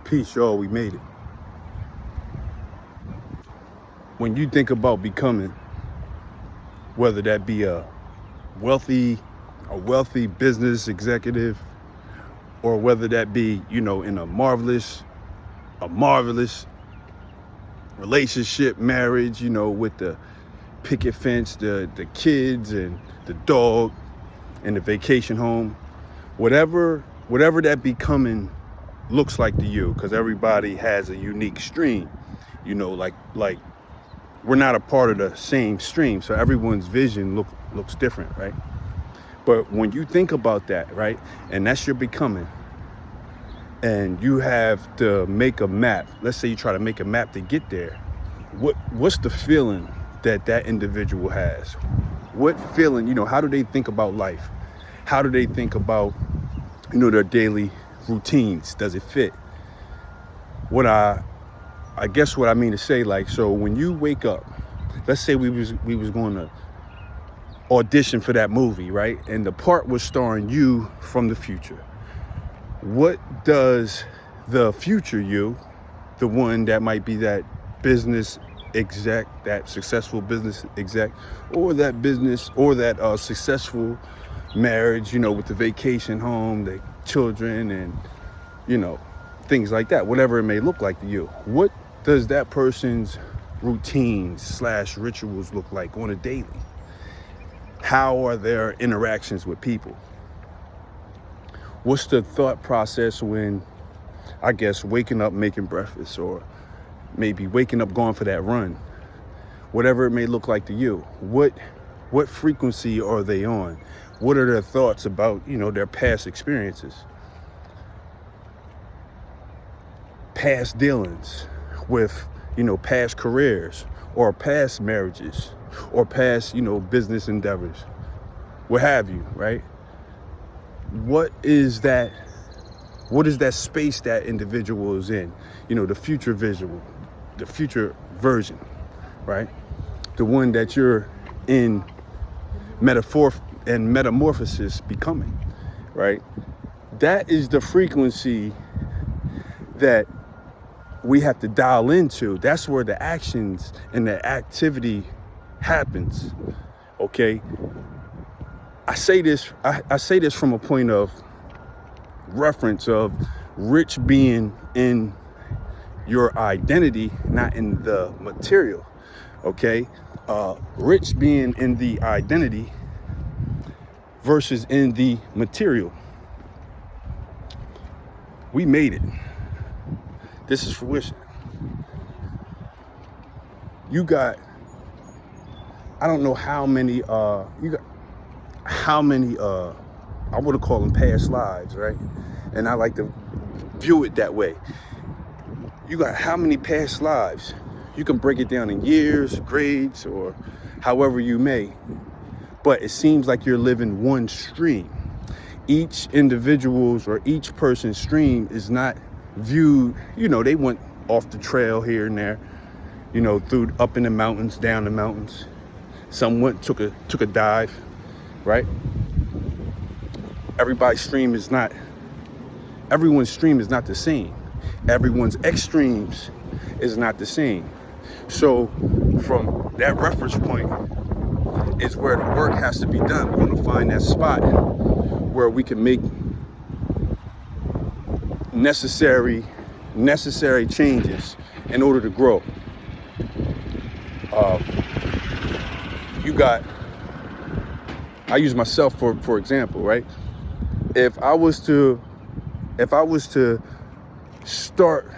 Peace, y'all. We made it. When you think about becoming, whether that be a wealthy business executive, or whether that be, in a marvelous relationship, marriage, with the picket fence, the kids and the dog and the vacation home, whatever that becoming looks like to you, because everybody has a unique stream, like we're not a part of the same stream, so everyone's vision looks different, right? But when you think about that, right, and that's your becoming, and you have to make a map, let's say you try to make a map to get there, what's the feeling that individual has? What feeling, how do they think about life? How do they think about, their daily routines? Does it fit? What I guess what I mean to say, so when you wake up, let's say we was going to audition for that movie, right? And the part was starring you from the future. What does the future you, the one that might be that business exec, that successful business exec, or that business or that successful marriage, with the vacation home, the children, and things like that, whatever it may look like to you, what does that person's routines / rituals look like on a daily? How are their interactions with people? What's the thought process when, I guess, waking up, making breakfast, or maybe waking up, going for that run, whatever it may look like to you? What frequency are they on? What are their thoughts about, their past experiences, past dealings with, past careers, or past marriages, or past, business endeavors, what have you, right? What is that space that individual is in? The future visual, the future version, right? The one that you're in metamorphosis becoming, right? That is the frequency that we have to dial into. That's where the actions and the activity happens. Okay. I say this from a point of reference of rich being in your identity, not in the material. Okay. Rich being in the identity versus in the material. We made it. This is fruition. You got, I don't know how many, I want to call them past lives, right? And I like to view it that way. You got how many past lives? You can break it down in years, grades, or however you may. But it seems like you're living one stream. Each individual's or each person's stream is not viewed, they went off the trail here and there, through up in the mountains, down the mountains. Some took a dive, right? Everyone's stream is not the same. Everyone's extremes is not the same. So from that reference point is where the work has to be done. We're going to find that spot where we can make necessary changes in order to grow. I use myself for example, right? If I was to start,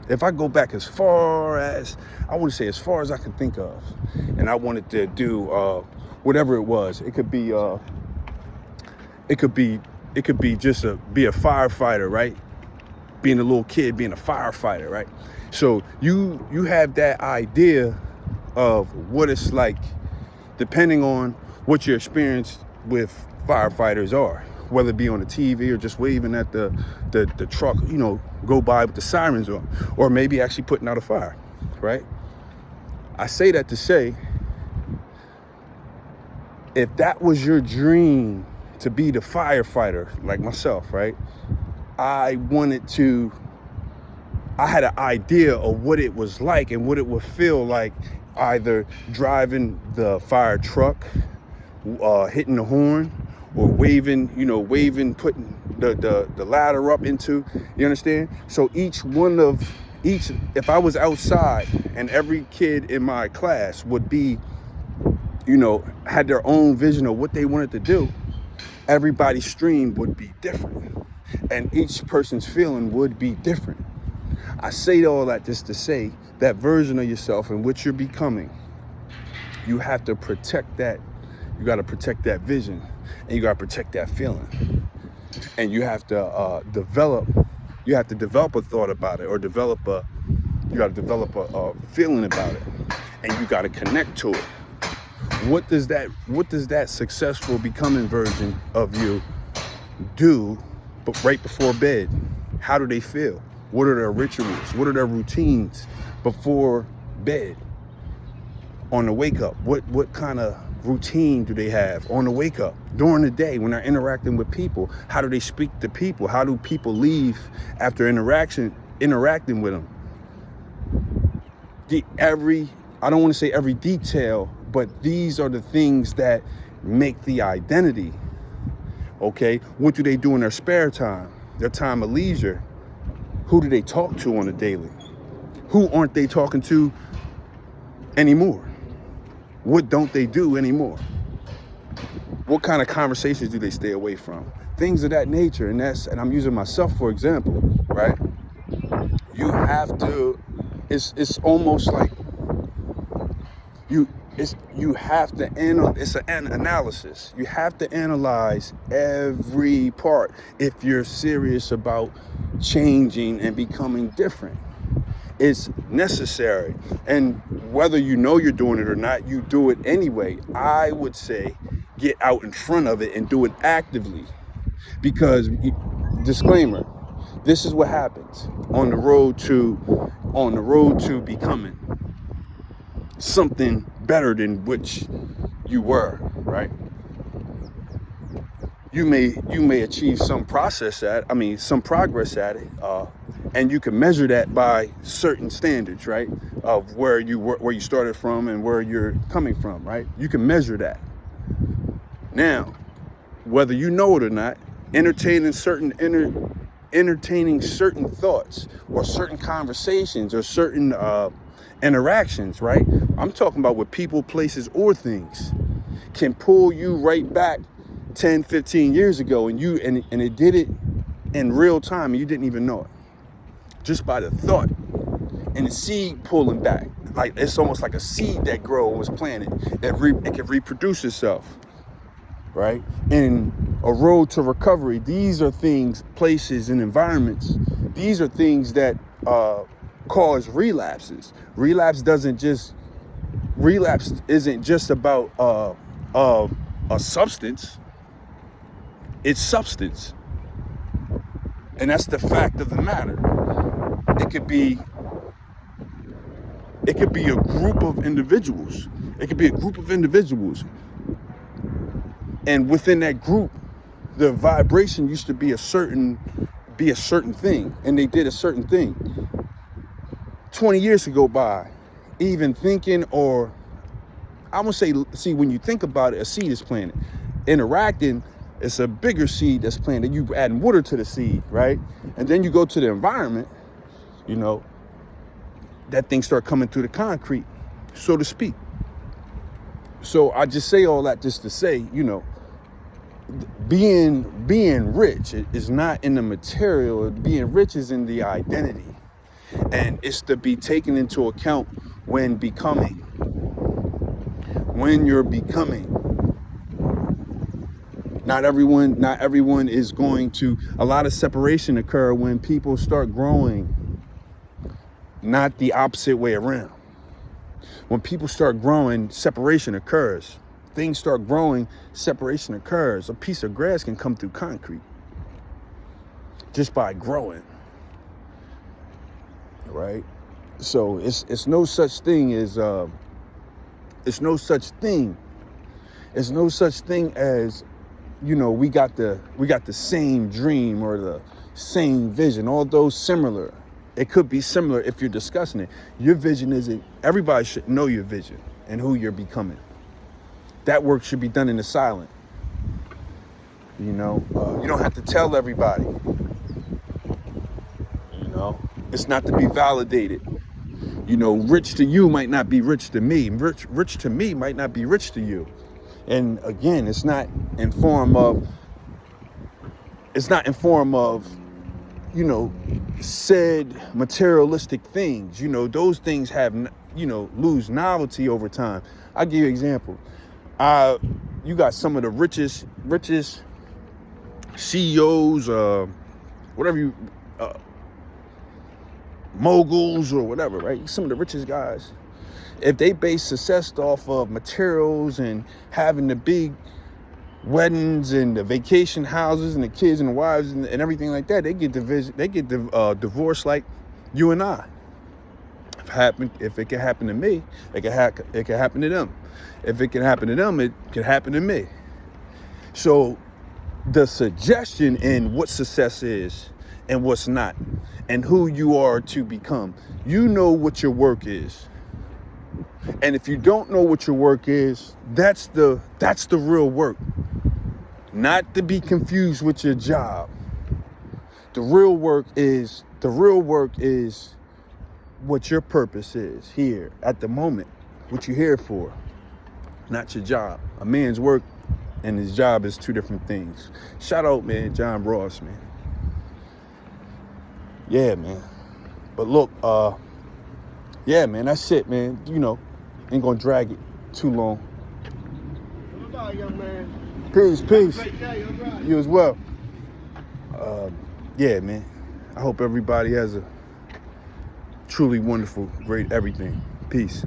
if I go back as far as I can think of, and I wanted to do whatever it was, it could be just be a firefighter, right? Being a little kid, being a firefighter, right? So you have that idea of what it's like, depending on what your experience with firefighters are, whether it be on the TV or just waving at the truck, go by with the sirens on, or maybe actually putting out a fire, right? I say that to say, if that was your dream to be the firefighter, like myself, right? I wanted to I had an idea of what it was like and what it would feel like, either driving the fire truck, hitting the horn, or waving, putting the ladder up into, you understand? So if I was outside and every kid in my class would be, had their own vision of what they wanted to do, everybody's stream would be different and each person's feeling would be different. I say all that just to say that version of yourself and what you're becoming, you have to protect that. You got to protect that vision, and you got to protect that feeling, and you have to develop a thought about it, or you got to develop a feeling about it, and you got to connect to it. What does that successful becoming version of you do, but right before bed? How do they feel? What are their rituals? What are their routines before bed? On the wake up, what kind of routine do they have on the wake up? During the day when they're interacting with people, how do they speak to people? How do people leave after interacting with them? I don't want to say every detail, but these are the things that make the identity. Okay, what do they do in their spare time, their time of leisure? Who do they talk to on a daily? Who aren't they talking to anymore? What don't they do anymore? What kind of conversations do they stay away from? Things of that nature. And I'm using myself for example, right? You have to, it's almost like it's an analysis. You have to analyze every part if you're serious about changing and becoming different. It's necessary. And whether you know you're doing it or not, you do it anyway. I would say get out in front of it and do it actively. Because, disclaimer, this is what happens on the road to becoming something better than which you were, right? You may achieve some progress at it, and you can measure that by certain standards, right? Of where you started from and where you're coming from, right? You can measure that. Now, whether you know it or not, entertaining certain thoughts or certain conversations or certain interactions, right? I'm talking about with people, places, or things can pull you right back 10, 15 years ago, and it did it in real time and you didn't even know it. Just by the thought and the seed pulling back. Like it's almost like a seed that was planted. It can reproduce itself, right? In a road to recovery, these are things, places, and environments. These are things that cause relapses. Relapse isn't just about a substance. It's substance. And that's the fact of the matter. It could be a group of individuals. And within that group, the vibration used to be a certain thing, and they did a certain thing. 20 years to go by, even thinking, or I would say, see, when you think about it, a seed is planted. Interacting, it's a bigger seed that's planted. You adding water to the seed, right? And then you go to the environment, that thing start coming through the concrete, so to speak. So I just say all that just to say, being rich is not in the material. Being rich is in the identity. And it's to be taken into account when you're becoming. Not everyone is going to, a lot of separation occur when people start growing, not the opposite way around. When people start growing, separation occurs. Things start growing, separation occurs. A piece of grass can come through concrete just by growing, right? So it's no such thing as we got the same dream or the same vision, although similar. it could be similar if you're discussing it. Your vision isn't, everybody should know your vision and who you're becoming. That work should be done in the silent. You know, you don't have to tell everybody. You know, it's not to be validated. You know, rich to you might not be rich to me. Rich to me might not be rich to you. And again, it's not in form of, you know, said materialistic things. You know, those things have, you know, lose novelty over time. I'll give you an example. You got some of the richest CEOs, moguls or whatever, right? Some of the richest guys. If they base success off of materials and having the big weddings and the vacation houses and the kids and the wives and everything like that, they get divorced like you and I. If it can happen to me, it can happen to them. If it can happen to them, it can happen to me. So the suggestion in what success is and what's not, and who you are to become, you know what your work is. And if you don't know what your work is, that's the real work. Not to be confused with your job. The real work is what your purpose is here at the moment, what you're here for, not your job. A man's work and his job is two different things. Shout out, man, John Ross, man. Yeah, man. But look, yeah, man, that's it, man. You know, ain't gonna drag it too long. Bye, young man. Peace. Day, You as well. Yeah, man. I hope everybody has a truly wonderful, great everything. Peace.